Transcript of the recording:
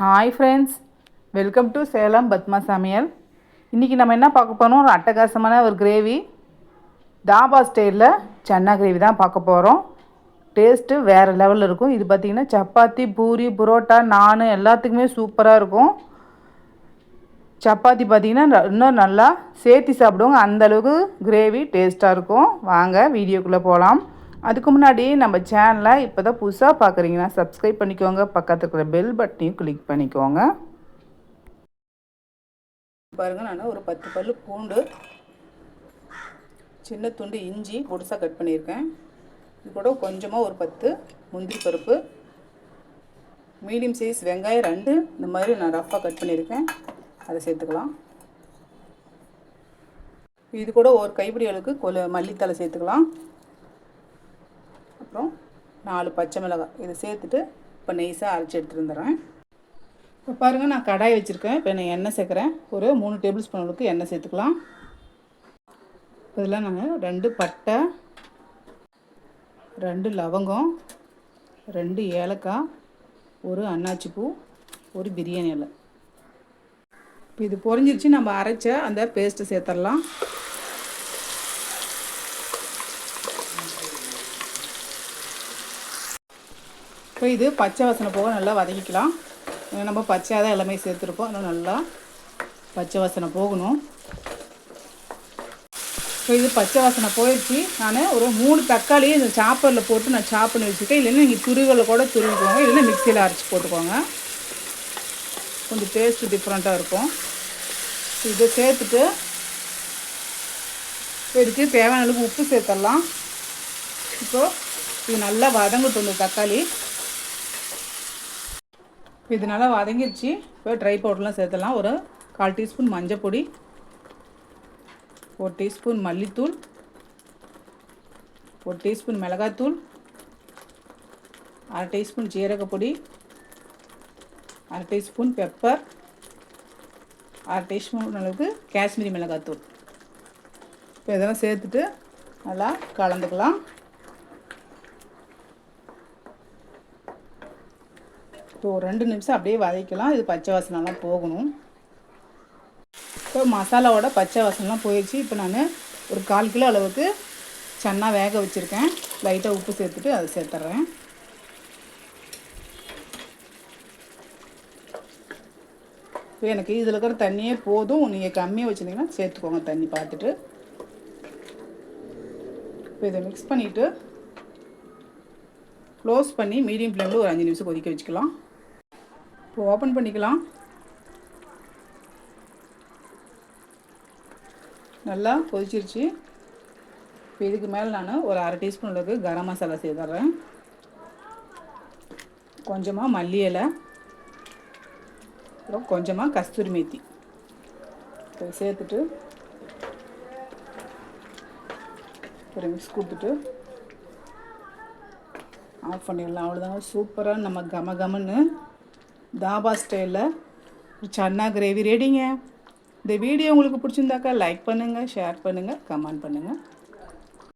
Hi friends, welcome to Salem Padma சமையல். இன்றைக்கி நம்ம என்ன பார்க்க போகிறோம்? ஒரு அட்டகாசமான ஒரு கிரேவி, தாபா ஸ்டைலில் சன்னா கிரேவி தான் பார்க்க போகிறோம். டேஸ்ட்டு வேறு லெவலில் இருக்கும். இது பார்த்திங்கன்னா சப்பாத்தி, பூரி, புரோட்டா, நான் எல்லாத்துக்குமே சூப்பராக இருக்கும். சப்பாத்தி பார்த்திங்கன்னா இன்னும் நல்லா சேர்த்தி சாப்பிடுவோங்க. அந்தளவுக்கு கிரேவி டேஸ்ட்டாக இருக்கும். வாங்க வீடியோக்குள்ளே போகலாம். அதுக்கு முன்னாடி நம்ம சேனலை இப்போ தான் புதுசாக பார்க்குறீங்கன்னா சப்ஸ்கிரைப் பண்ணிக்கோங்க. பக்கத்தில் இருக்கிற பெல் பட்டனையும் கிளிக் பண்ணிக்கோங்க. பாருங்கள், நான் ஒரு 10 பல் பூண்டு, சின்ன துண்டு இஞ்சி பொடிசாக கட் பண்ணியிருக்கேன். இது கூட கொஞ்சமாக ஒரு 10 முந்திரி பருப்பு, மீடியம் சைஸ் வெங்காயம் 2 இந்த மாதிரி நான் ரஃப்பாக கட் பண்ணியிருக்கேன். அதை சேர்த்துக்கலாம். இது கூட ஒரு கைப்பிடி அளவுக்கு மல்லித்தலை சேர்த்துக்கலாம். அப்புறம் 4 பச்சை மிளகாய் இதை சேர்த்துட்டு இப்போ நெய்ஸாக அரைச்சி எடுத்துகிட்டு வந்துடுறேன். இப்போ பாருங்கள், நான் கடாய் வச்சுருக்கேன். இப்போ நான் எண்ணெய் சேர்க்குறேன். ஒரு 3 டேபிள் ஸ்பூன் அளவுக்கு எண்ணெய் சேர்த்துக்கலாம். இதெல்லாம் நாங்கள் 2 பட்டை, 2 லவங்கம், 2 ஏலக்காய், ஒரு அன்னாச்சி பூ, ஒரு பிரியாணி இலை. இப்போ இது பொரிஞ்சிருச்சு. நம்ம அரைச்ச அந்த பேஸ்ட்டை சேர்த்துடலாம். இப்போ இது பச்சை வாசனை போக நல்லா வதக்கிக்கலாம். நம்ம பச்சையாக தான் எல்லாமே சேர்த்துருக்கோம். இன்னும் நல்லா பச்சை வாசனை போகணும். இப்போ இது பச்சை வாசனை போயிடுச்சு. நான் ஒரு 3 தக்காளி இந்த சாப்பரில் போட்டு நான் சாப் பண்ணி வச்சுருக்கேன். இல்லைன்னா நீங்கள் துருவலை கூட துருவிக்குவாங்க, இல்லைன்னா மிக்சியில் அரைச்சி போட்டுக்கோங்க. கொஞ்சம் டேஸ்ட்டு டிஃப்ரெண்ட்டாக இருக்கும். இதை சேர்த்துட்டு இதுக்கு தேவையான அளவுக்கு உப்பு சேர்த்துடலாம். இப்போது இது நல்லா வதங்கட்டும். இந்த தக்காளி இது நல்லா வதங்கிடுச்சு. இப்போ ட்ரை பவுடர்லாம் சேர்த்துடலாம். ஒரு 1/4 டீஸ்பூன் மஞ்சள் பொடி, 1 டீஸ்பூன் மல்லித்தூள், 1 டீஸ்பூன் மிளகாத்தூள், 1/2 டீஸ்பூன் ஜீரகப்பொடி, 1/2 டீஸ்பூன் பெப்பர், 1/2 டீஸ்பூன் அளவுக்கு காஷ்மீரி மிளகாத்தூள். இப்போ இதெல்லாம் சேர்த்துட்டு நல்லா கலந்துக்கலாம். இப்போ ஒரு 2 நிமிஷம் அப்படியே வதக்கலாம். இது பச்சை வாசனைலாம் போகணும். இப்போ மசாலாவோட பச்சை வாசனைலாம் போயிடுச்சு. இப்போ நான் ஒரு 1/4 கிலோ அளவுக்கு சன்னா வேக வச்சுருக்கேன். லைட்டாக உப்பு சேர்த்துட்டு அதை சேர்த்துட்றேன். இப்போ எனக்கு இதில் இருக்கிற தண்ணியே போதும். நீங்கள் கம்மியாக வச்சுருந்தீங்கன்னா சேர்த்துக்கோங்க தண்ணி பார்த்துட்டு. இப்போ இதை மிக்ஸ் பண்ணிவிட்டு க்ளோஸ் பண்ணி மீடியம் ஃப்ளேமில் ஒரு 5 நிமிஷம் கொதிக்க வச்சுக்கலாம். இப்போ ஓப்பன் பண்ணிக்கலாம். நல்லா கொதிச்சிருச்சு. இப்போ இதுக்கு மேலே நான் ஒரு 1/2 டீஸ்பூன் அளவுக்கு கரம் மசாலா சேர்த்துட்றேன். கொஞ்சமாக மல்லி இலை, அப்புறம் கொஞ்சமாக கஸ்தூரி மேத்தி இப்போ சேர்த்துட்டு ஒரு மிக்ஸ் கொடுத்துட்டு ஆஃப் பண்ணிடலாம். அவ்வளோதாங்க. சூப்பராக நம்ம கமன்னு தாபா ஸ்டைலில் சன்னா கிரேவி ரெடிங்க. இந்த வீடியோ உங்களுக்கு பிடிச்சிருந்தாக்கா லைக் பண்ணுங்கள், ஷேர் பண்ணுங்கள், கமெண்ட் பண்ணுங்கள்.